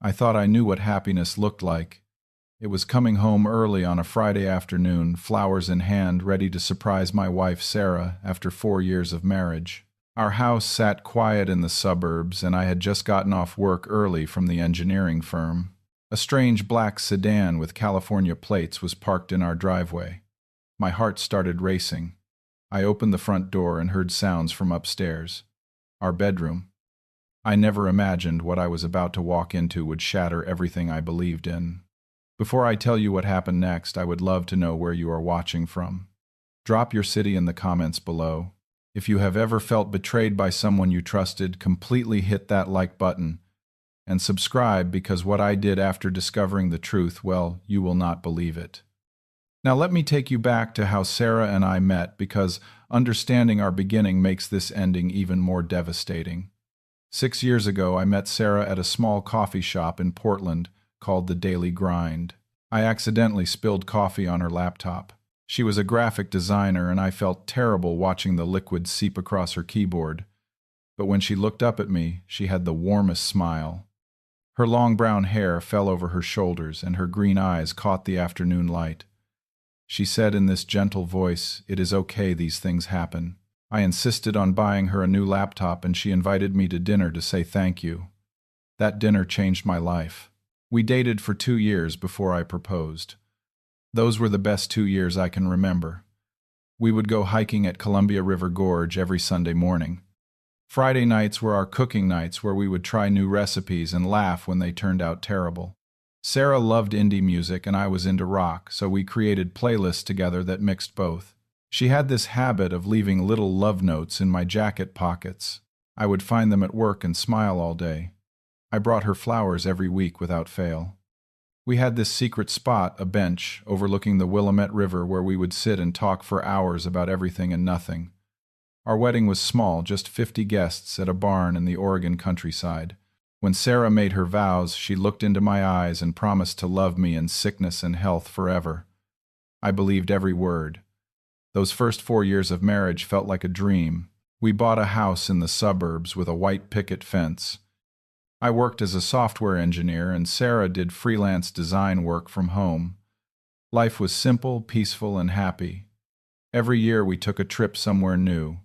I thought I knew what happiness looked like. It was coming home early on a Friday afternoon, flowers in hand, ready to surprise my wife Sarah after 4 years of marriage. Our house sat quiet in the suburbs, and I had just gotten off work early from the engineering firm. A strange black sedan with California plates was parked in our driveway. My heart started racing. I opened the front door and heard sounds from upstairs. Our bedroom. I never imagined what I was about to walk into would shatter everything I believed in. Before I tell you what happened next, I would love to know where you are watching from. Drop your city in the comments below. If you have ever felt betrayed by someone you trusted, completely hit that like button. And subscribe, because what I did after discovering the truth, well, you will not believe it. Now let me take you back to how Sarah and I met, because understanding our beginning makes this ending even more devastating. 6 years ago, I met Sarah at a small coffee shop in Portland called The Daily Grind. I accidentally spilled coffee on her laptop. She was a graphic designer, and I felt terrible watching the liquid seep across her keyboard. But when she looked up at me, she had the warmest smile. Her long brown hair fell over her shoulders, and her green eyes caught the afternoon light. She said in this gentle voice, "It is okay, these things happen." I insisted on buying her a new laptop, and she invited me to dinner to say thank you. That dinner changed my life. We dated for 2 years before I proposed. Those were the best 2 years I can remember. We would go hiking at Columbia River Gorge every Sunday morning. Friday nights were our cooking nights, where we would try new recipes and laugh when they turned out terrible. Sarah loved indie music and I was into rock, so we created playlists together that mixed both. She had this habit of leaving little love notes in my jacket pockets. I would find them at work and smile all day. I brought her flowers every week without fail. We had this secret spot, a bench, overlooking the Willamette River, where we would sit and talk for hours about everything and nothing. Our wedding was small, just 50 guests at a barn in the Oregon countryside. When Sarah made her vows, she looked into my eyes and promised to love me in sickness and health forever. I believed every word. Those first 4 years of marriage felt like a dream. We bought a house in the suburbs with a white picket fence. I worked as a software engineer, and Sarah did freelance design work from home. Life was simple, peaceful, and happy. Every year we took a trip somewhere new.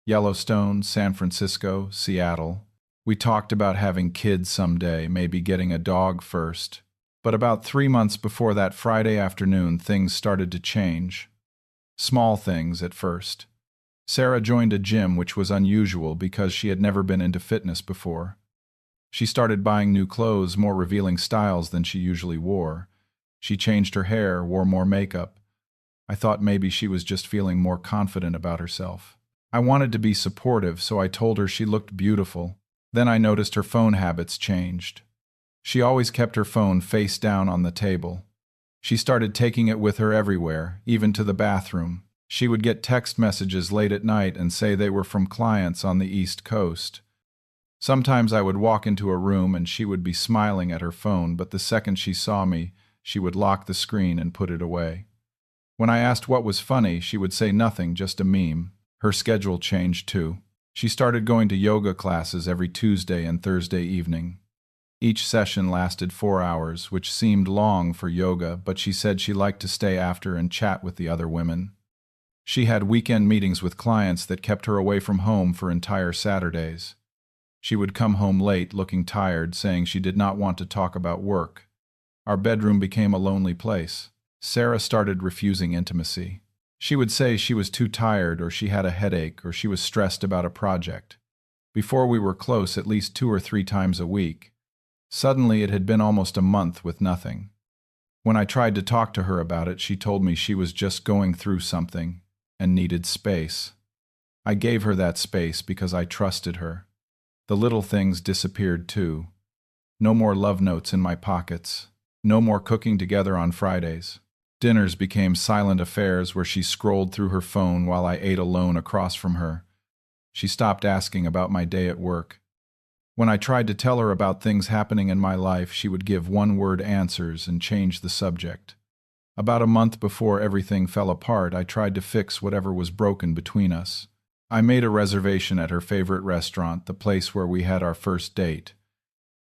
Yellowstone, San Francisco, Seattle. We talked about having kids someday, maybe getting a dog first. But about 3 months before that Friday afternoon, things started to change. Small things at first. Sarah joined a gym, which was unusual because she had never been into fitness before. She started buying new clothes, more revealing styles than she usually wore. She changed her hair, wore more makeup. I thought maybe she was just feeling more confident about herself. I wanted to be supportive, so I told her she looked beautiful. Then I noticed her phone habits changed. She always kept her phone face down on the table. She started taking it with her everywhere, even to the bathroom. She would get text messages late at night and say they were from clients on the East Coast. Sometimes I would walk into a room and she would be smiling at her phone, but the second she saw me, she would lock the screen and put it away. When I asked what was funny, she would say nothing, just a meme. Her schedule changed too. She started going to yoga classes every Tuesday and Thursday evening. Each session lasted 4 hours, which seemed long for yoga, but she said she liked to stay after and chat with the other women. She had weekend meetings with clients that kept her away from home for entire Saturdays. She would come home late, looking tired, saying she did not want to talk about work. Our bedroom became a lonely place. Sarah started refusing intimacy. She would say she was too tired, or she had a headache, or she was stressed about a project. Before we were close at least 2 or 3 times a week. Suddenly it had been almost a month with nothing. When I tried to talk to her about it, she told me she was just going through something and needed space. I gave her that space because I trusted her. The little things disappeared too. No more love notes in my pockets. No more cooking together on Fridays. Dinners became silent affairs where she scrolled through her phone while I ate alone across from her. She stopped asking about my day at work. When I tried to tell her about things happening in my life, she would give one-word answers and change the subject. About a month before everything fell apart, I tried to fix whatever was broken between us. I made a reservation at her favorite restaurant, the place where we had our first date.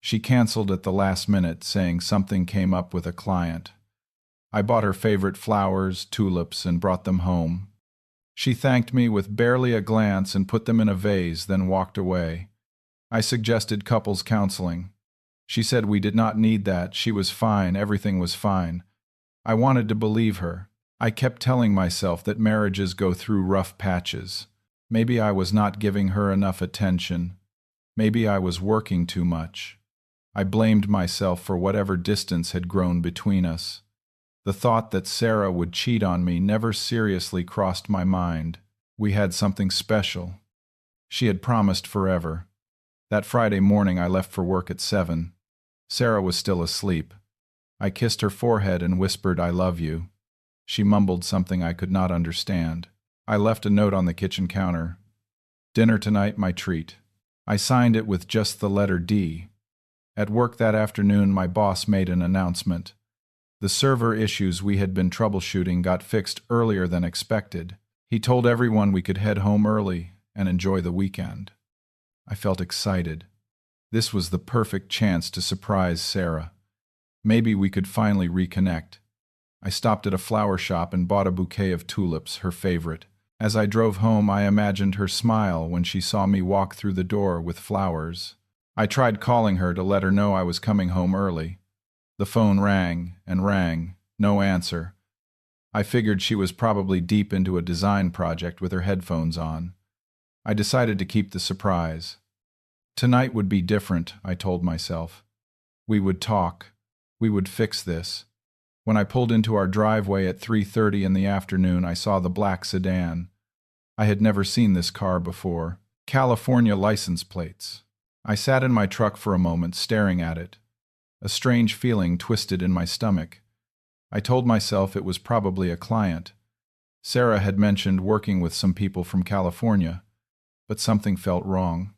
She canceled at the last minute, saying something came up with a client. I bought her favorite flowers, tulips, and brought them home. She thanked me with barely a glance and put them in a vase, then walked away. I suggested couples counseling. She said we did not need that, she was fine, everything was fine. I wanted to believe her. I kept telling myself that marriages go through rough patches. Maybe I was not giving her enough attention. Maybe I was working too much. I blamed myself for whatever distance had grown between us. The thought that Sarah would cheat on me never seriously crossed my mind. We had something special. She had promised forever. That Friday morning I left for work at 7. Sarah was still asleep. I kissed her forehead and whispered, "I love you." She mumbled something I could not understand. I left a note on the kitchen counter. "Dinner tonight, my treat." I signed it with just the letter D. At work that afternoon, my boss made an announcement. The server issues we had been troubleshooting got fixed earlier than expected. He told everyone we could head home early and enjoy the weekend. I felt excited. This was the perfect chance to surprise Sarah. Maybe we could finally reconnect. I stopped at a flower shop and bought a bouquet of tulips, her favorite. As I drove home, I imagined her smile when she saw me walk through the door with flowers. I tried calling her to let her know I was coming home early. The phone rang and rang, no answer. I figured she was probably deep into a design project with her headphones on. I decided to keep the surprise. Tonight would be different, I told myself. We would talk. We would fix this. When I pulled into our driveway at 3:30 in the afternoon, I saw the black sedan. I had never seen this car before. California license plates. I sat in my truck for a moment, staring at it. A strange feeling twisted in my stomach. I told myself it was probably a client. Sarah had mentioned working with some people from California, but something felt wrong.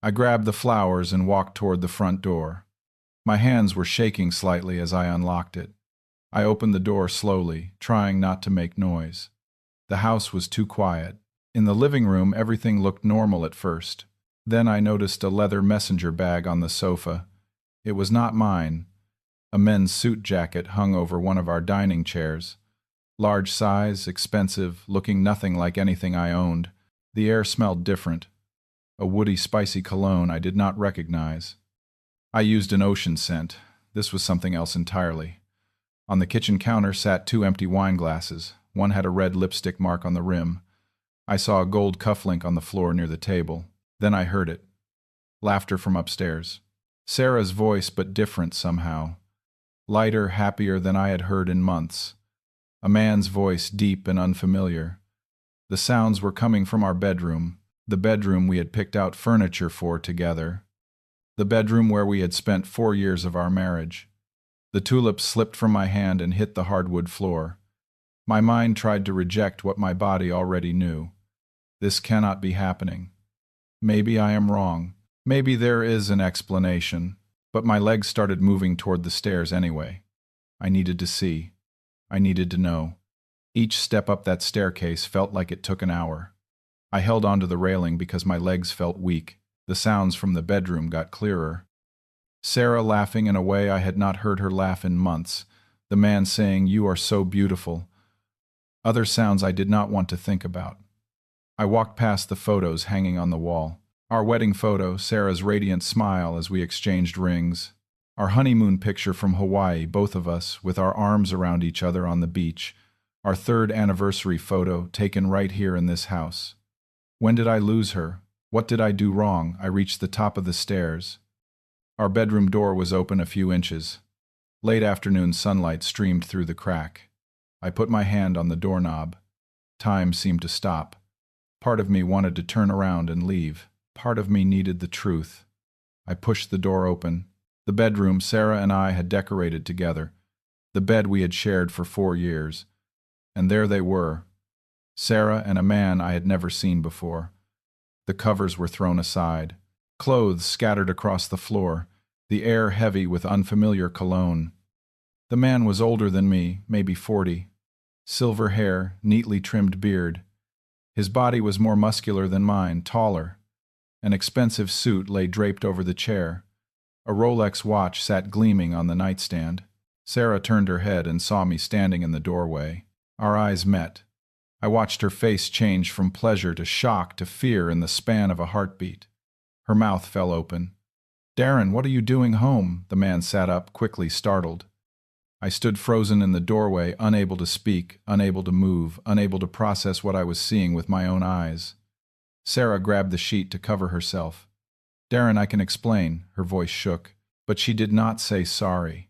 I grabbed the flowers and walked toward the front door. My hands were shaking slightly as I unlocked it. I opened the door slowly, trying not to make noise. The house was too quiet. In the living room, everything looked normal at first. Then I noticed a leather messenger bag on the sofa. It was not mine. A men's suit jacket hung over one of our dining chairs. Large size, expensive, looking nothing like anything I owned. The air smelled different. A woody, spicy cologne I did not recognize. I used an ocean scent. This was something else entirely. On the kitchen counter sat 2 empty wine glasses. One had a red lipstick mark on the rim. I saw a gold cufflink on the floor near the table. Then I heard it. Laughter from upstairs. Sarah's voice, but different somehow. Lighter, happier than I had heard in months. A man's voice, deep and unfamiliar. The sounds were coming from our bedroom, the bedroom we had picked out furniture for together. The bedroom where we had spent 4 years of our marriage. The tulips slipped from my hand and hit the hardwood floor. My mind tried to reject what my body already knew. This cannot be happening. Maybe I am wrong. Maybe there is an explanation. But my legs started moving toward the stairs anyway. I needed to see. I needed to know. Each step up that staircase felt like it took an hour. I held onto the railing because my legs felt weak. The sounds from the bedroom got clearer. Sarah laughing in a way I had not heard her laugh in months. The man saying, "You are so beautiful." Other sounds I did not want to think about. I walked past the photos hanging on the wall. Our wedding photo, Sarah's radiant smile as we exchanged rings. Our honeymoon picture from Hawaii, both of us, with our arms around each other on the beach. Our 3rd anniversary photo, taken right here in this house. When did I lose her? What did I do wrong? I reached the top of the stairs. Our bedroom door was open a few inches. Late afternoon sunlight streamed through the crack. I put my hand on the doorknob. Time seemed to stop. Part of me wanted to turn around and leave. Part of me needed the truth. I pushed the door open. The bedroom Sarah and I had decorated together. The bed we had shared for 4 years. And there they were. Sarah and a man I had never seen before. The covers were thrown aside. Clothes scattered across the floor. The air heavy with unfamiliar cologne. The man was older than me, maybe 40. Silver hair, neatly trimmed beard. His body was more muscular than mine, taller. An expensive suit lay draped over the chair. A Rolex watch sat gleaming on the nightstand. Sarah turned her head and saw me standing in the doorway. Our eyes met. I watched her face change from pleasure to shock to fear in the span of a heartbeat. Her mouth fell open. "Darin, what are you doing home?" The man sat up, quickly, startled. I stood frozen in the doorway, unable to speak, unable to move, unable to process what I was seeing with my own eyes. Sarah grabbed the sheet to cover herself. "Darin, I can explain." Her voice shook, but she did not say sorry.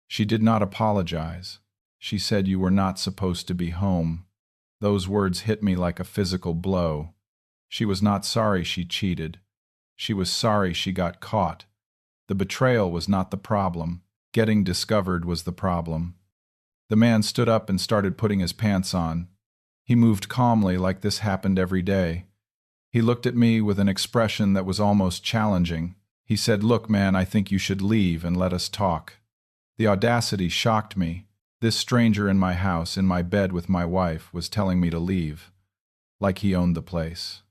She did not apologize. She said, "You were not supposed to be home." Those words hit me like a physical blow. She was not sorry she cheated. She was sorry she got caught. The betrayal was not the problem. Getting discovered was the problem. The man stood up and started putting his pants on. He moved calmly, like this happened every day. He looked at me with an expression that was almost challenging. He said, "Look, man, I think you should leave and let us talk." The audacity shocked me. This stranger in my house, in my bed with my wife, was telling me to leave. Like he owned the place.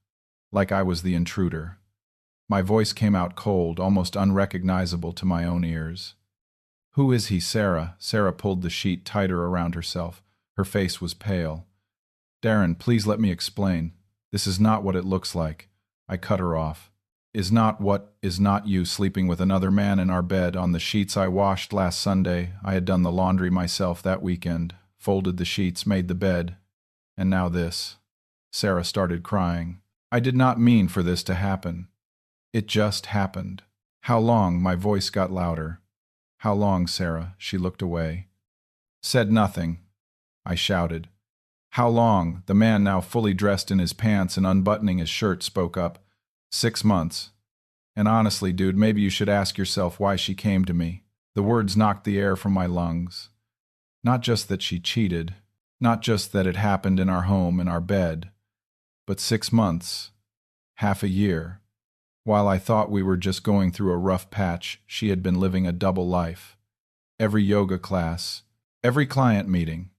Like I was the intruder. My voice came out cold, almost unrecognizable to my own ears. "Who is he, Sarah?" Sarah pulled the sheet tighter around herself. Her face was pale. "Darin, please let me explain. This is not what it looks like." I cut her off. Is not you sleeping with another man in our bed on the sheets I washed last Sunday. I had done the laundry myself that weekend, folded the sheets, made the bed. And now this." Sarah started crying. "I did not mean for this to happen. It just happened." "How long?" My voice got louder. "How long, Sarah?" She looked away. "Said nothing." I shouted. "How long?" The man, now fully dressed in his pants and unbuttoning his shirt, spoke up. 6 months. And honestly, dude, maybe you should ask yourself why she came to me." The words knocked the air from my lungs. Not just that she cheated, not just that it happened in our home, in our bed, but 6 months, half a year. While I thought we were just going through a rough patch, she had been living a double life. Every yoga class, every client meeting,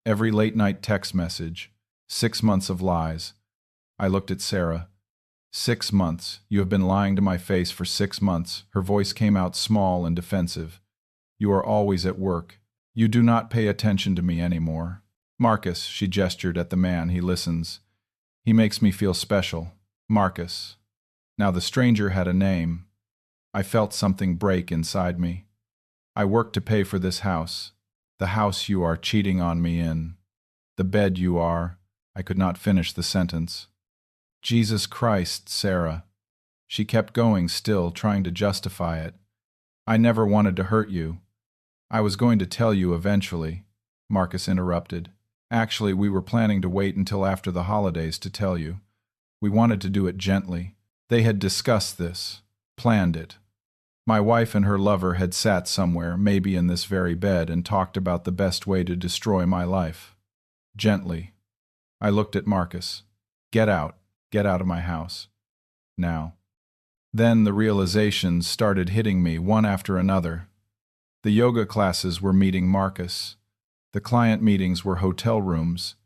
every late-night text message, 6 months of lies. I looked at Sarah. 6 months. You have been lying to my face for 6 months. Her voice came out small and defensive. You are always at work. You do not pay attention to me anymore. Marcus, she gestured at the man. He listens. He makes me feel special. Marcus. Now the stranger had a name. I felt something break inside me. I work to pay for this house. The house you are cheating on me in. The bed you are. I could not finish the sentence. Jesus Christ, Sarah. She kept going still, trying to justify it. "I never wanted to hurt you. I was going to tell you eventually," Marcus interrupted. "Actually, we were planning to wait until after the holidays to tell you. We wanted to do it gently." They had discussed this, planned it. My wife and her lover had sat somewhere, maybe in this very bed, and talked about the best way to destroy my life. Gently. I looked at Marcus. Get out of my house. Now." Then the realizations started hitting me, one after another. The yoga classes were meeting Marcus. The client meetings were hotel rooms.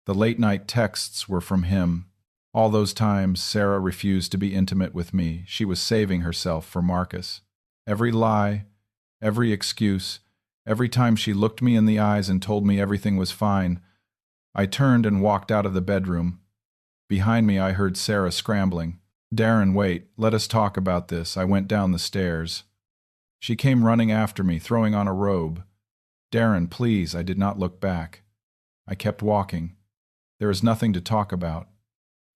The late-night texts were from him. All those times Sarah refused to be intimate with me. She was saving herself for Marcus. Every lie, every excuse, every time she looked me in the eyes and told me everything was fine, I turned and walked out of the bedroom. Behind me I heard Sarah scrambling. "Darin, wait, let us talk about this." I went down the stairs. She came running after me, throwing on a robe. "Darin, please." I did not look back. I kept walking. There is nothing to talk about.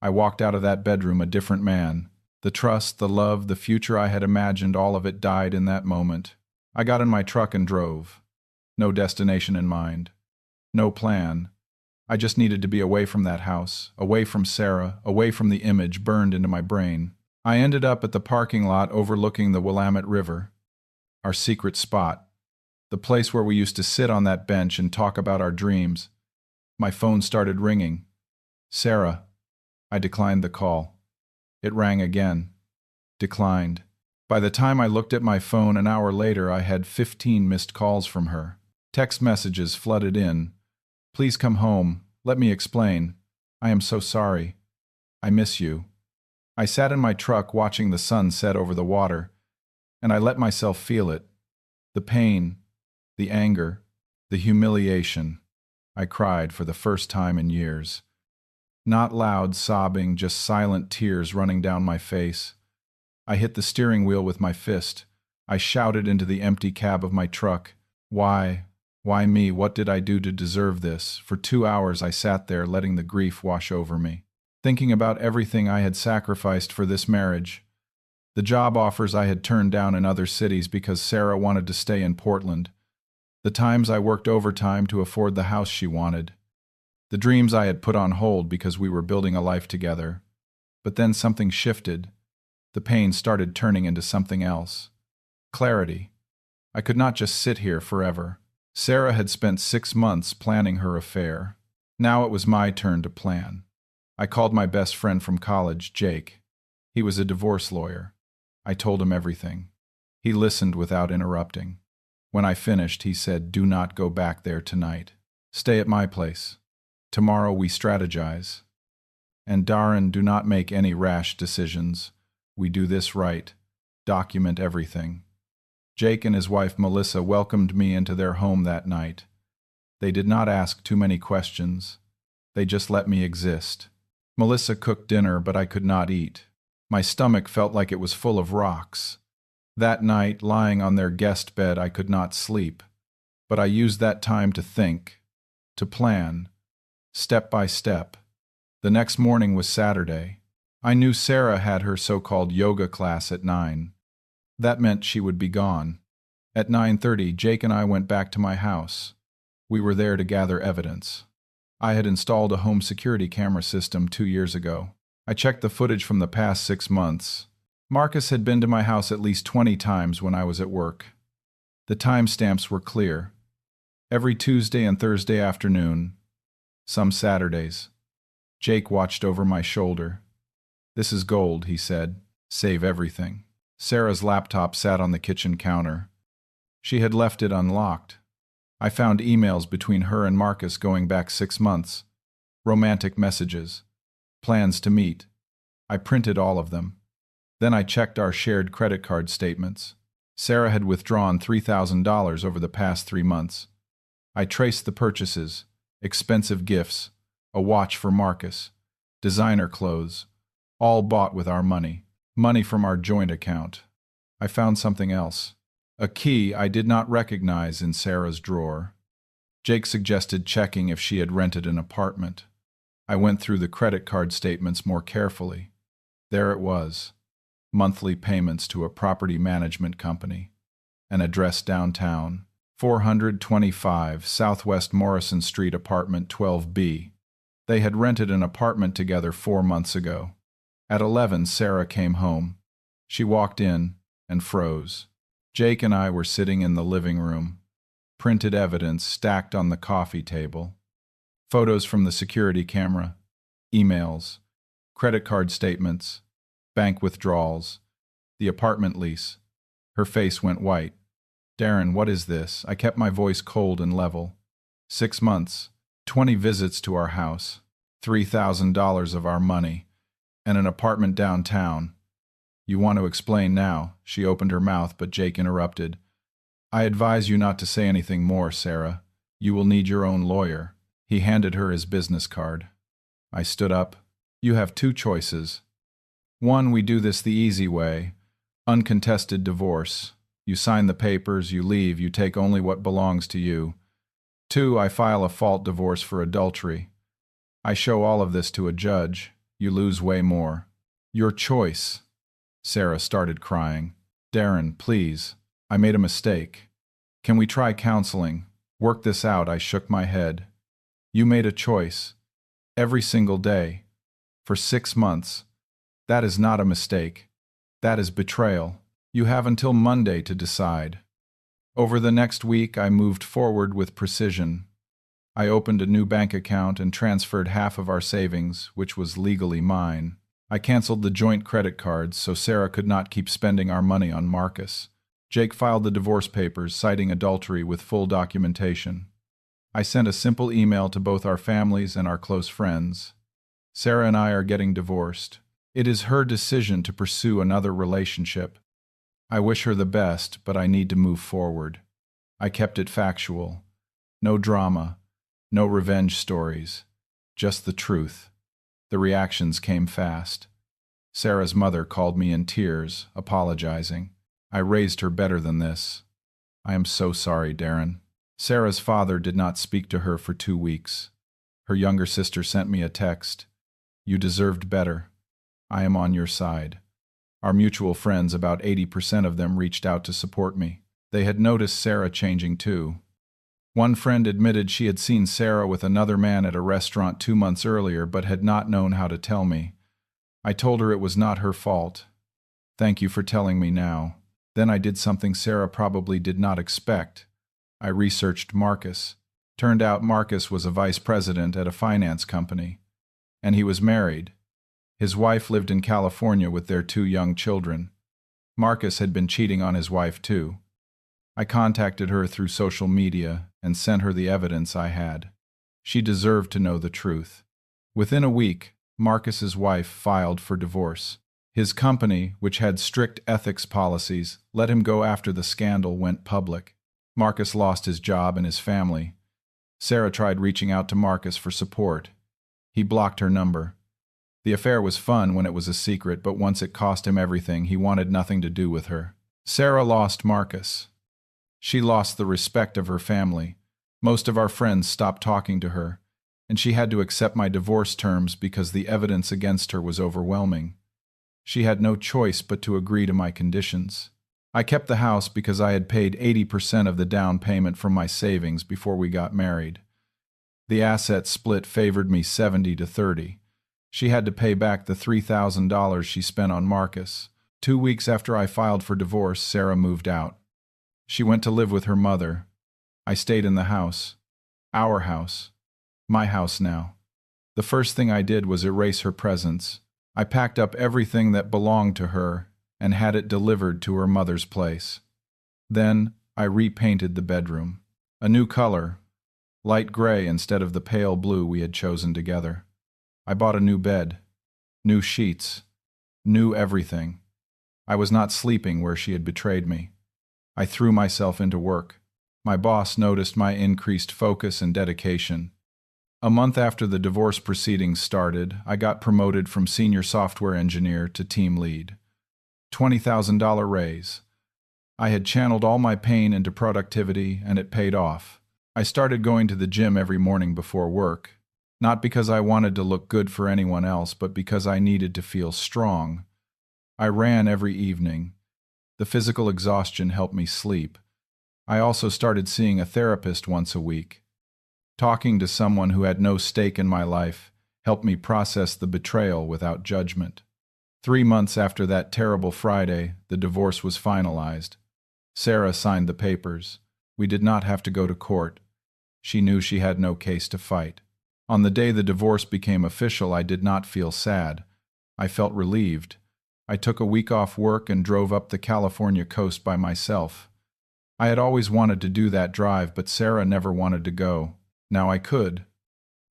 I walked out of that bedroom a different man. The trust, the love, the future I had imagined, all of it died in that moment. I got in my truck and drove. No destination in mind. No plan. I just needed to be away from that house, away from Sarah, away from the image burned into my brain. I ended up at the parking lot overlooking the Willamette River. Our secret spot. The place where we used to sit on that bench and talk about our dreams. My phone started ringing. "Sarah." I declined the call. It rang again. Declined. By the time I looked at my phone an hour later, I had 15 missed calls from her. Text messages flooded in. "Please come home. Let me explain. I am so sorry. I miss you." I sat in my truck watching the sun set over the water. and I let myself feel it. The pain, the anger, the humiliation. I cried for the first time in years. Not loud sobbing, just silent tears running down my face. I hit the steering wheel with my fist. I shouted into the empty cab of my truck. Why? Why me? What did I do to deserve this? For 2 hours I sat there letting the grief wash over me, thinking about everything I had sacrificed for this marriage. The job offers I had turned down in other cities because Sarah wanted to stay in Portland. The times I worked overtime to afford the house she wanted. The dreams I had put on hold because we were building a life together. But then something shifted. The pain started turning into something else. Clarity. I could not just sit here forever. Sarah had spent 6 months planning her affair. Now it was my turn to plan. I called my best friend from college, Jake. He was a divorce lawyer. I told him everything. He listened without interrupting. When I finished, he said, "Do not go back there tonight. Stay at my place. Tomorrow we strategize. And Darin, do not make any rash decisions. We do this right. Document everything." Jake and his wife Melissa welcomed me into their home that night. They did not ask too many questions. They just let me exist. Melissa cooked dinner, but I could not eat. My stomach felt like it was full of rocks. That night, lying on their guest bed, I could not sleep. But I used that time to think, to plan, step by step. The next morning was Saturday. I knew Sarah had her so-called yoga class at 9. That meant she would be gone. At 9:30, Jake and I went back to my house. We were there to gather evidence. I had installed a home security camera system 2 years ago. I checked the footage from the past 6 months. Marcus had been to my house at least 20 times when I was at work. The timestamps were clear. Every Tuesday and Thursday afternoon, some Saturdays. Jake watched over my shoulder. "This is gold," he said. "Save everything." Sarah's laptop sat on the kitchen counter. She had left it unlocked. I found emails between her and Marcus going back 6 months. Romantic messages. Plans to meet. I printed all of them. Then I checked our shared credit card statements. Sarah had withdrawn $3,000 over the past 3 months. I traced the purchases. Expensive gifts. A watch for Marcus. Designer clothes. All bought with our money. Money from our joint account. I found something else. A key I did not recognize in Sarah's drawer. Jake suggested checking if she had rented an apartment. I went through the credit card statements more carefully. There it was. Monthly payments to a property management company. An address downtown. 425 Southwest Morrison Street, apartment 12B. They had rented an apartment together 4 months ago. At 11, Sarah came home. She walked in and froze. Jake and I were sitting in the living room. Printed evidence stacked on the coffee table. Photos from the security camera. Emails. Credit card statements. Bank withdrawals. The apartment lease. Her face went white. "Darin, what is this?" I kept my voice cold and level. 6 months. 20 visits to our house. $3,000 of our money. And an apartment downtown. "You want to explain now?" She opened her mouth, but Jake interrupted. "I advise you not to say anything more, Sarah. You will need your own lawyer." He handed her his business card. I stood up. "You have 2 choices. 1, we do this the easy way. Uncontested divorce. You sign the papers, you leave, you take only what belongs to you. 2, I file a fault divorce for adultery. I show all of this to a judge. You lose way more. Your choice." Sarah started crying. "Darin, please. I made a mistake. Can we try counseling? Work this out?" I shook my head. "You made a choice. Every single day. For 6 months. That is not a mistake. That is betrayal. You have until Monday to decide." Over the next week, I moved forward with precision. I opened a new bank account and transferred half of our savings, which was legally mine. I canceled the joint credit cards so Sarah could not keep spending our money on Marcus. Jake filed the divorce papers, citing adultery with full documentation. I sent a simple email to both our families and our close friends. Sarah and I are getting divorced. It is her decision to pursue another relationship. I wish her the best, but I need to move forward. I kept it factual. No drama, no revenge stories, just the truth. The reactions came fast. Sarah's mother called me in tears, apologizing. I raised her better than this. I am so sorry, Darin. Sarah's father did not speak to her for 2 weeks. Her younger sister sent me a text. You deserved better. I am on your side. Our mutual friends, about 80% of them, reached out to support me. They had noticed Sarah changing too. One friend admitted she had seen Sarah with another man at a restaurant 2 months earlier but had not known how to tell me. I told her it was not her fault. Thank you for telling me now. Then I did something Sarah probably did not expect. I researched Marcus. Turned out Marcus was a vice president at a finance company. And he was married. His wife lived in California with their 2 young children. Marcus had been cheating on his wife too. I contacted her through social media and sent her the evidence I had. She deserved to know the truth. Within a week, Marcus's wife filed for divorce. His company, which had strict ethics policies, let him go after the scandal went public. Marcus lost his job and his family. Sarah tried reaching out to Marcus for support. He blocked her number. The affair was fun when it was a secret, but once it cost him everything, he wanted nothing to do with her. Sarah lost Marcus. She lost the respect of her family. Most of our friends stopped talking to her, and she had to accept my divorce terms because the evidence against her was overwhelming. She had no choice but to agree to my conditions. I kept the house because I had paid 80% of the down payment from my savings before we got married. The asset split favored me 70-30. She had to pay back the $3,000 she spent on Marcus. 2 weeks after I filed for divorce, Sarah moved out. She went to live with her mother. I stayed in the house. Our house. My house now. The first thing I did was erase her presence. I packed up everything that belonged to her and had it delivered to her mother's place. Then I repainted the bedroom. A new color, light gray instead of the pale blue we had chosen together. I bought a new bed, new sheets, new everything. I was not sleeping where she had betrayed me. I threw myself into work. My boss noticed my increased focus and dedication. A month after the divorce proceedings started, I got promoted from senior software engineer to team lead. $20,000 raise. I had channeled all my pain into productivity, and it paid off. I started going to the gym every morning before work, not because I wanted to look good for anyone else, but because I needed to feel strong. I ran every evening. The physical exhaustion helped me sleep. I also started seeing a therapist once a week. Talking to someone who had no stake in my life helped me process the betrayal without judgment. 3 months after that terrible Friday, the divorce was finalized. Sarah signed the papers. We did not have to go to court. She knew she had no case to fight. On the day the divorce became official, I did not feel sad. I felt relieved. I took a week off work and drove up the California coast by myself. I had always wanted to do that drive, but Sarah never wanted to go. Now I could.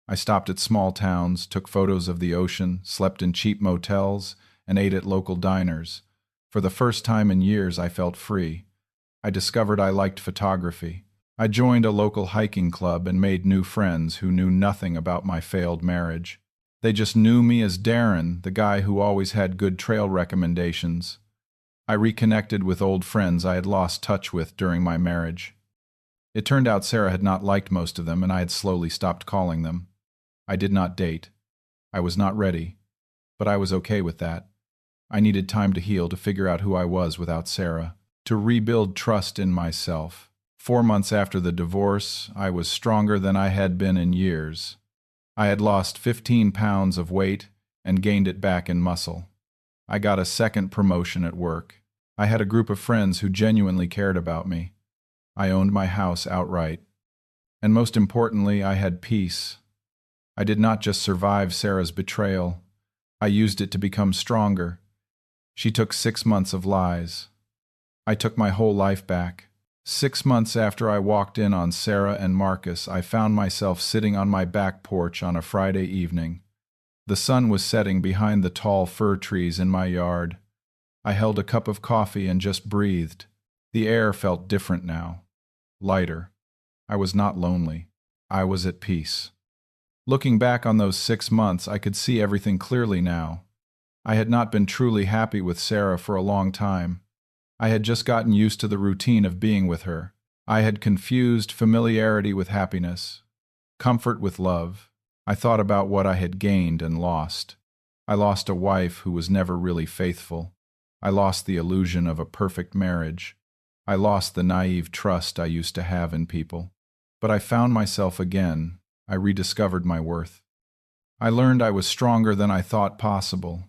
I stopped at small towns, took photos of the ocean, slept in cheap motels, and ate at local diners. For the first time in years, I felt free. I discovered I liked photography. I joined a local hiking club and made new friends who knew nothing about my failed marriage. They just knew me as Darin, the guy who always had good trail recommendations. I reconnected with old friends I had lost touch with during my marriage. It turned out Sarah had not liked most of them, and I had slowly stopped calling them. I did not date. I was not ready, but I was okay with that. I needed time to heal, to figure out who I was without Sarah, to rebuild trust in myself. 4 months after the divorce, I was stronger than I had been in years. I had lost 15 pounds of weight and gained it back in muscle. I got a second promotion at work. I had a group of friends who genuinely cared about me. I owned my house outright. And most importantly, I had peace. I did not just survive Sarah's betrayal. I used it to become stronger. She took 6 months of lies. I took my whole life back. 6 months after I walked in on Sarah and Marcus, I found myself sitting on my back porch on a Friday evening. The sun was setting behind the tall fir trees in my yard. I held a cup of coffee and just breathed. The air felt different now, lighter. I was not lonely. I was at peace. Looking back on those 6 months, I could see everything clearly now. I had not been truly happy with Sarah for a long time. I had just gotten used to the routine of being with her. I had confused familiarity with happiness, comfort with love. I thought about what I had gained and lost. I lost a wife who was never really faithful. I lost the illusion of a perfect marriage. I lost the naive trust I used to have in people. But I found myself again. I rediscovered my worth. I learned I was stronger than I thought possible.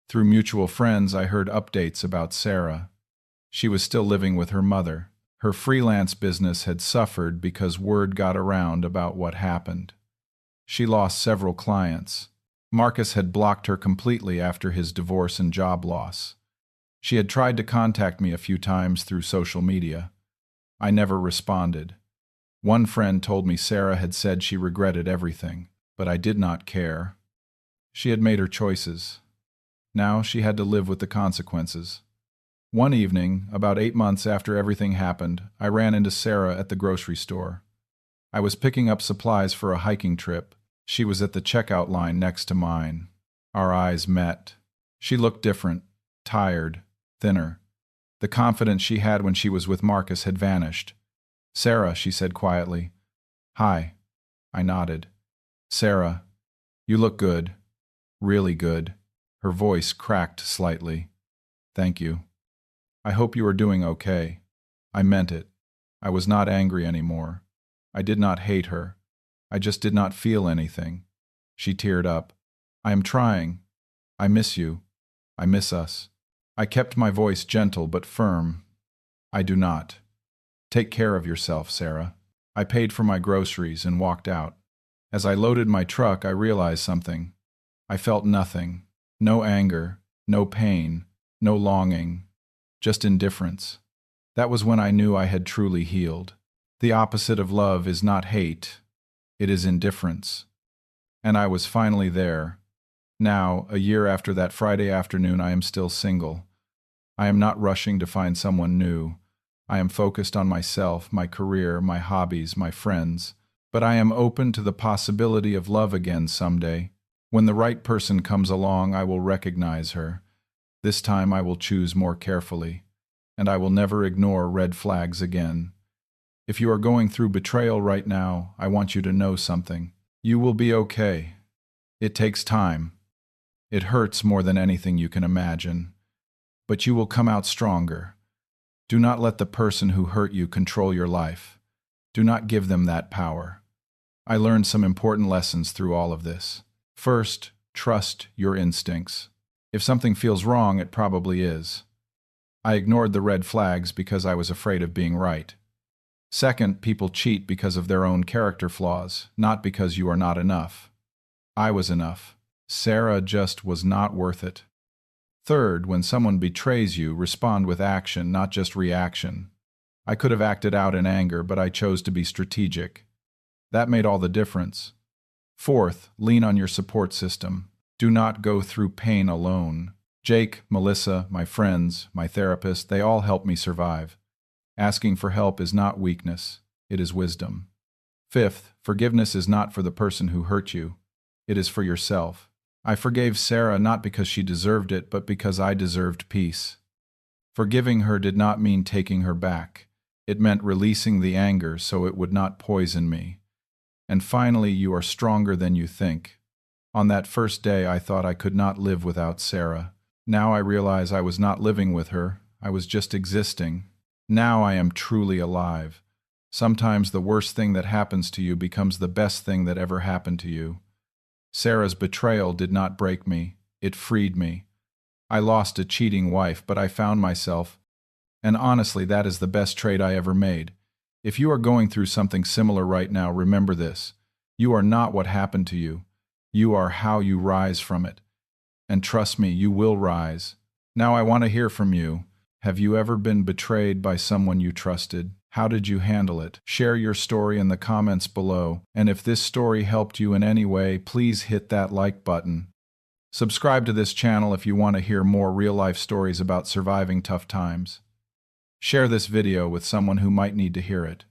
Through mutual friends, I heard updates about Sarah. She was still living with her mother. Her freelance business had suffered because word got around about what happened. She lost several clients. Marcus had blocked her completely after his divorce and job loss. She had tried to contact me a few times through social media. I never responded. One friend told me Sarah had said she regretted everything, but I did not care. She had made her choices. Now she had to live with the consequences. One evening, about 8 months after everything happened, I ran into Sarah at the grocery store. I was picking up supplies for a hiking trip. She was at the checkout line next to mine. Our eyes met. She looked different, tired, thinner. The confidence she had when she was with Marcus had vanished. "Sarah," she said quietly. "Hi." I nodded. "Sarah, you look good. Really good." Her voice cracked slightly. "Thank you. I hope you are doing okay." I meant it. I was not angry anymore. I did not hate her. I just did not feel anything. She teared up. "I am trying. I miss you. I miss us." I kept my voice gentle but firm. "I do not. Take care of yourself, Sarah." I paid for my groceries and walked out. As I loaded my truck, I realized something. I felt nothing. No anger, no pain, no longing. Just indifference. That was when I knew I had truly healed. The opposite of love is not hate. It is indifference. And I was finally there. Now, a year after that Friday afternoon, I am still single. I am not rushing to find someone new. I am focused on myself, my career, my hobbies, my friends. But I am open to the possibility of love again someday. When the right person comes along, I will recognize her. This time I will choose more carefully, and I will never ignore red flags again. If you are going through betrayal right now, I want you to know something. You will be okay. It takes time. It hurts more than anything you can imagine. But you will come out stronger. Do not let the person who hurt you control your life. Do not give them that power. I learned some important lessons through all of this. First, trust your instincts. If something feels wrong, it probably is. I ignored the red flags because I was afraid of being right. Second, people cheat because of their own character flaws, not because you are not enough. I was enough. Sarah just was not worth it. Third, when someone betrays you, respond with action, not just reaction. I could have acted out in anger, but I chose to be strategic. That made all the difference. Fourth, lean on your support system. Do not go through pain alone. Jake, Melissa, my friends, my therapist, they all helped me survive. Asking for help is not weakness, it is wisdom. Fifth, forgiveness is not for the person who hurt you. It is for yourself. I forgave Sarah not because she deserved it, but because I deserved peace. Forgiving her did not mean taking her back. It meant releasing the anger so it would not poison me. And finally, you are stronger than you think. On that first day, I thought I could not live without Sarah. Now I realize I was not living with her. I was just existing. Now I am truly alive. Sometimes the worst thing that happens to you becomes the best thing that ever happened to you. Sarah's betrayal did not break me. It freed me. I lost a cheating wife, but I found myself. And honestly, that is the best trade I ever made. If you are going through something similar right now, remember this. You are not what happened to you. You are how you rise from it. And trust me, you will rise. Now I want to hear from you. Have you ever been betrayed by someone you trusted? How did you handle it? Share your story in the comments below. And if this story helped you in any way, please hit that like button. Subscribe to this channel if you want to hear more real-life stories about surviving tough times. Share this video with someone who might need to hear it.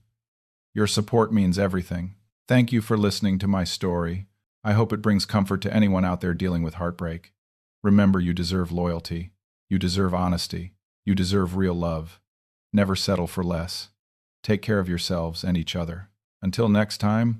Your support means everything. Thank you for listening to my story. I hope it brings comfort to anyone out there dealing with heartbreak. Remember, you deserve loyalty. You deserve honesty. You deserve real love. Never settle for less. Take care of yourselves and each other. Until next time,